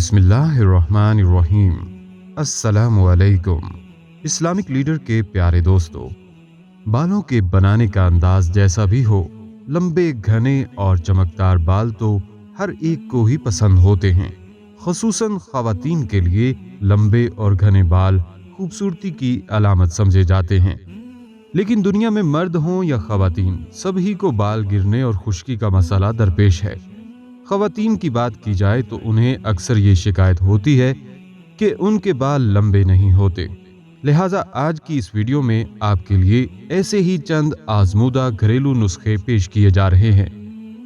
बिस्मिल्लाहिर्रहमानिर्रहीम। अस्सलामु अलैकुम। इस्लामिक लीडर के प्यारे दोस्तों, बालों के बनाने का अंदाज जैसा भी हो, लंबे घने और चमकदार बाल तो हर एक को ही पसंद होते हैं। ख़ुसूसन ख़वातीन के लिए लंबे और घने बाल खूबसूरती की अलामत समझे जाते हैं। लेकिन दुनिया में मर्द हों या ख़वातीन, सभी को बाल गिरने और खुश्की का मसला दरपेश है। ख़वातीन की बात की जाए तो उन्हें अक्सर ये शिकायत होती है कि उनके बाल लंबे नहीं होते। लिहाजा आज की इस वीडियो में आपके लिए ऐसे ही चंद आजमूदा घरेलू नुस्खे पेश किए जा रहे हैं,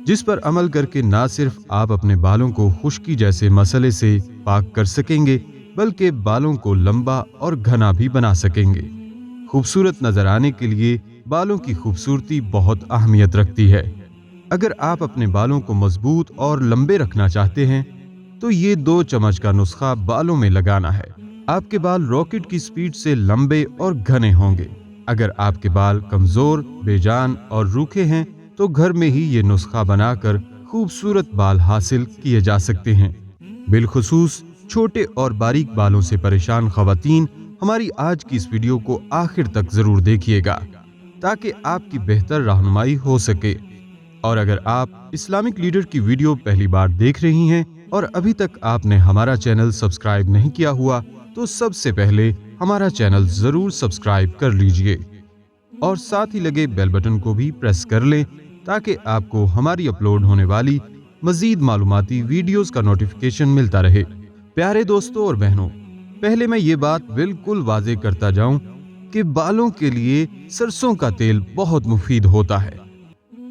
जिस पर अमल करके ना सिर्फ आप अपने बालों को खुश्की जैसे मसले से पाक कर सकेंगे, बल्कि बालों को लंबा और घना भी बना सकेंगे। खूबसूरत नजर आने के लिए बालों की खूबसूरती बहुत अहमियत रखती है। अगर आप अपने बालों को मजबूत और लंबे रखना चाहते हैं तो ये 2 चम्मच का नुस्खा बालों में लगाना है। आपके बाल रॉकेट की स्पीड से लंबे और घने होंगे। अगर आपके बाल कमजोर, बेजान और रूखे हैं तो घर में ही ये नुस्खा बनाकर खूबसूरत बाल हासिल किए जा सकते हैं। बिलखुसूस छोटे और बारीक बालों से परेशान ख़वातीन हमारी आज की इस वीडियो को आखिर तक जरूर देखिएगा, ताकि आपकी बेहतर रहनुमाई हो सके। और अगर आप इस्लामिक लीडर की वीडियो पहली बार देख रही हैं और अभी तक आपने हमारा चैनल सब्सक्राइब नहीं किया हुआ, तो सबसे पहले हमारा चैनल जरूर सब्सक्राइब कर लीजिए और साथ ही लगे बेल बटन को भी प्रेस कर लें, ताकि आपको हमारी अपलोड होने वाली मजीद मालूमाती वीडियोस का नोटिफिकेशन मिलता रहे। प्यारे दोस्तों और बहनों, पहले मैं ये बात बिल्कुल वाज़ेह करता जाऊं कि बालों के लिए सरसों का तेल बहुत मुफीद होता है,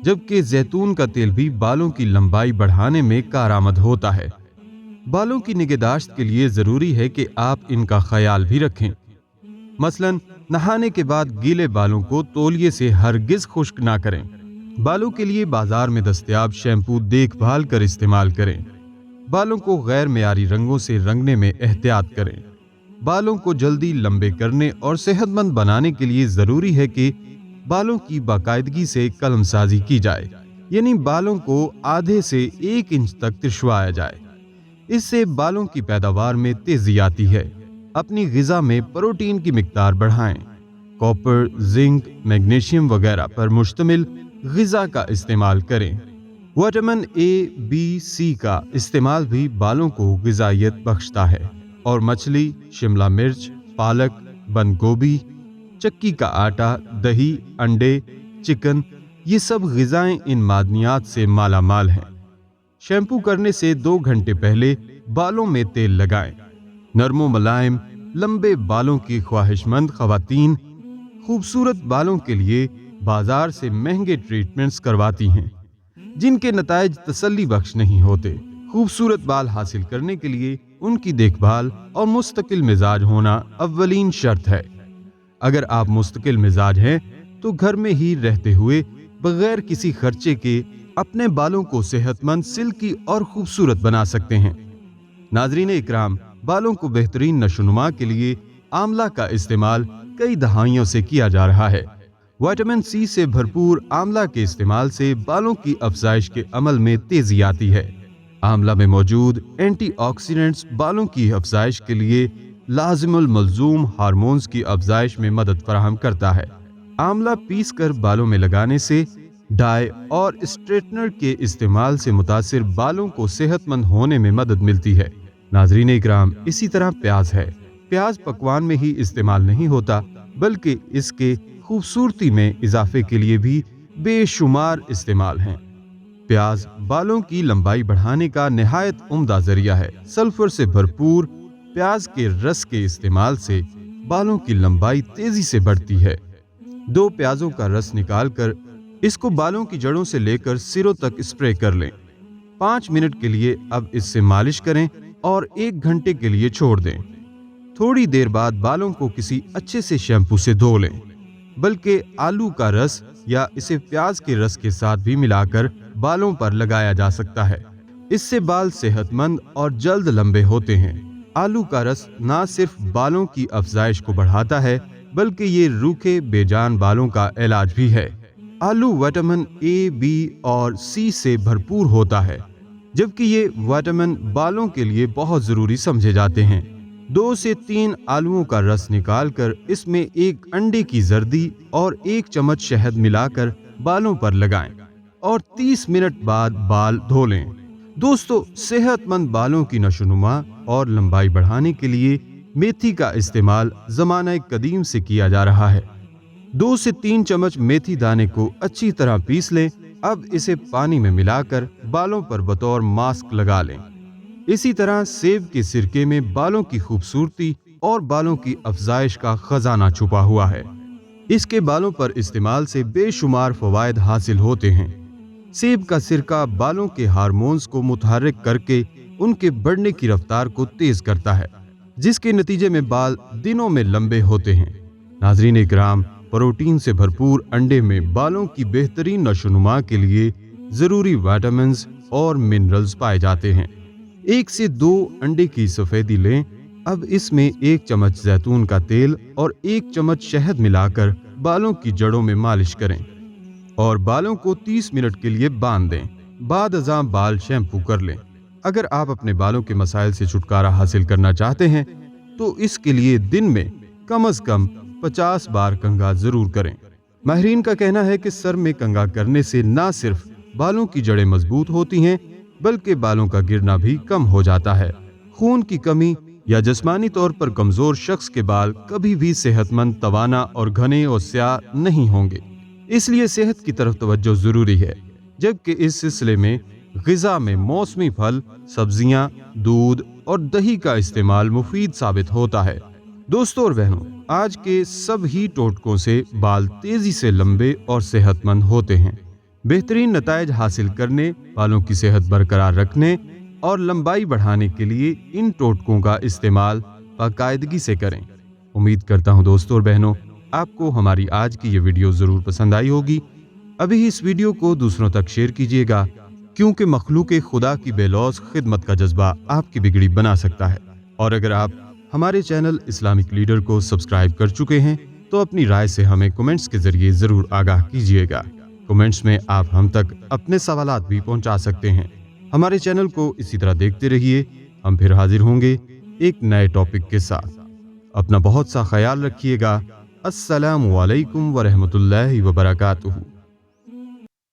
जबकि जैतून का तेल भी बालों की लंबाई बढ़ाने में कारआमद होता है। बालों की निगहदाश्त के लिए जरूरी है कि आप इनका ख्याल भी रखें। मसलन नहाने के बाद गीले बालों को तौलिए से हरगिज खुश्क ना करें। बालों के लिए बाजार में दस्तयाब शैम्पू देखभाल कर इस्तेमाल करें। बालों को गैर मेयारी रंगों से रंगने में एहतियात करें। बालों को जल्दी लंबे करने और सेहतमंद बनाने के लिए जरूरी है कि बालों की बाकायदगी से कलमसाजी की जाए, यानी बालों को आधे से 1 इंच तक तिरछवाया जाए। इससे बालों की पैदावार में तेजी आती है। अपनी ग़िज़ा में प्रोटीन की मिकदार बढ़ाएं। कॉपर, जिंक, मैग्नीशियम वगैरह पर मुश्तमिल ग़िज़ा का इस्तेमाल करें। विटामिन ए, बी, सी का इस्तेमाल भी बालों को ग़िज़ाइयत बख्शता है। और मछली, शिमला मिर्च, पालक, बंद गोभी, चक्की का आटा, दही, अंडे, चिकन, ये सब ग़िज़ाएं इन मादनियात से माला माल हैं। शैम्पू करने से 2 घंटे पहले बालों में तेल लगाएं। नरमो मुलायम लंबे बालों की ख्वाहिशमंद ख़वातीन खूबसूरत बालों के लिए बाजार से महंगे ट्रीटमेंट्स करवाती हैं, जिनके नताइज तसल्ली बख्श नहीं होते। खूबसूरत बाल हासिल करने के लिए उनकी देखभाल और मुस्तकिल मिजाज होना अव्वलीन शर्त है। अगर आप मुस्तकिल मिजाज हैं तो घर में ही रहते हुए बगैर किसी खर्चे के अपने बालों को सेहतमंद, सिल्की और खूबसूरत बना सकते हैं। नाज़रीन इकराम, बालों को बेहतरीन नशोनुमा के लिए आंवला का इस्तेमाल कई दहाइयों से किया जा रहा है। विटामिन सी से भरपूर आंवला के इस्तेमाल से बालों की अफजाइश के अमल में तेजी आती है। आंवला में मौजूद एंटीऑक्सीडेंट्स बालों की अफजाइश के लिए लाजिमुल मलजूम हार्मोन्स की अफजाइश में मदद फराहम करता है। आंवला पीस कर बालों में लगाने से डाई और स्ट्रेटनर के इस्तेमाल से मुतासिर बालों को सेहतमंद होने में मदद मिलती है। नाज़रीन इकराम, इसी तरह प्याज है। प्याज पकवान में ही इस्तेमाल नहीं होता, बल्कि इसके खूबसूरती में इजाफे के लिए भी बेशुमार इस्तेमाल हैं। प्याज बालों की लंबाई बढ़ाने का निहायत उम्दा जरिया है। सल्फर से भरपूर प्याज के रस के इस्तेमाल से बालों की लंबाई तेजी से बढ़ती है। 2 प्याजों का रस निकालकर इसको बालों की जड़ों से लेकर सिरों तक स्प्रे कर लें। 5 मिनट के लिए अब इससे मालिश करें और 1 घंटे के लिए छोड़ दें। थोड़ी देर बाद बालों को किसी अच्छे से शैम्पू से धो लें, बल्कि आलू का रस या इसे प्याज के रस के साथ भी मिलाकर बालों पर लगाया जा सकता है। इससे बाल सेहतमंद और जल्द लंबे होते हैं। आलू का रस ना सिर्फ बालों की अफजाइश को बढ़ाता है, बल्कि ये रूखे बेजान बालों का इलाज भी है। आलू विटामिन ए, बी और सी से भरपूर होता है। जबकि ये विटामिन बालों के लिए बहुत जरूरी समझे जाते हैं। 2 से 3 आलूओं का रस निकालकर इसमें एक अंडे की जर्दी और 1 चम्मच शहद मिलाकर बालों पर लगाएं और 30 मिनट बाद बाल धो लें। दोस्तों, सेहतमंद बालों की नशोनुमा और लंबाई बढ़ाने के लिए मेथी का इस्तेमाल ज़माना कदीम से किया जा रहा है। 2 से 3 चम्मच मेथी दाने को अच्छी तरह पीस लें। अब इसे पानी में मिलाकर बालों पर बतौर मास्क लगा लें। इसी तरह सेब के सिरके में बालों की खूबसूरती और बालों की अफजाइश का खजाना छुपा हुआ है। इसके बालों पर इस्तेमाल से बेशुमार फवायद हासिल होते हैं। सेब का सिरका बालों के हार्मोन्स को मुतहर्रिक करके उनके बढ़ने की रफ्तार को तेज करता है, जिसके नतीजे में बाल दिनों में लंबे होते हैं। नाज़रीन इकराम, प्रोटीन से भरपूर अंडे में बालों की बेहतरीन नशोनुमा के लिए ज़रूरी विटामिन्स और मिनरल्स पाए जाते हैं। 1 से 2 अंडे की सफ़ेदी लें। अब इसमें 1 चम्मच जैतून का तेल और 1 चम्मच शहद मिलाकर बालों की जड़ों में मालिश करें और बालों को 30 मिनट के लिए बांध दें। बाद अज़ां बाल शैम्पू कर लें। अगर आप अपने बालों के मसाइल से छुटकारा हासिल करना चाहते हैं तो इसके लिए दिन में कम से कम 50 बार कंघा जरूर करें। माहिरीन का कहना है कि सर में कंघा करने से न सिर्फ बालों की जड़ें मजबूत होती हैं बल्कि बालों का गिरना भी कम हो जाता है। खून की कमी या जिस्मानी तौर पर कमजोर शख्स के बाल कभी भी सेहतमंद, तवाना और घने और स्याह नहीं होंगे। इसलिए सेहत की तरफ तवज्जो जरूरी है। जबकि इस सिलसिले में ग़िज़ा में मौसमी फल, सब्जियां, दूध और दही का इस्तेमाल मुफीद साबित होता है। दोस्तों और बहनों, आज के सभी टोटकों से बाल तेजी से लंबे और सेहतमंद होते हैं। बेहतरीन नताइज हासिल करने, बालों की सेहत बरकरार रखने और लंबाई बढ़ाने के लिए इन टोटकों का इस्तेमाल बाकायदगी से करें। उम्मीद करता हूं दोस्तों और बहनों, आपको हमारी आज की ये वीडियो ज़रूर पसंद आई होगी। अभी इस वीडियो को दूसरों तक शेयर कीजिएगा, क्योंकि मखलूक खुदा की बेलौस खिदमत का जज्बा आपकी बिगड़ी बना सकता है। और अगर आप हमारे चैनल इस्लामिक लीडर को सब्सक्राइब कर चुके हैं तो अपनी राय से हमें कमेंट्स के जरिए ज़रूर आगाह कीजिएगा। कमेंट्स में आप हम तक अपने सवालात भी पहुंचा सकते हैं। हमारे चैनल को इसी तरह देखते रहिए। हम फिर हाजिर होंगे एक नए टॉपिक के साथ। अपना बहुत सा ख्याल रखिएगा। अस्सलामु अलैकुम व रहमतुल्लाहि व बरकातुहू।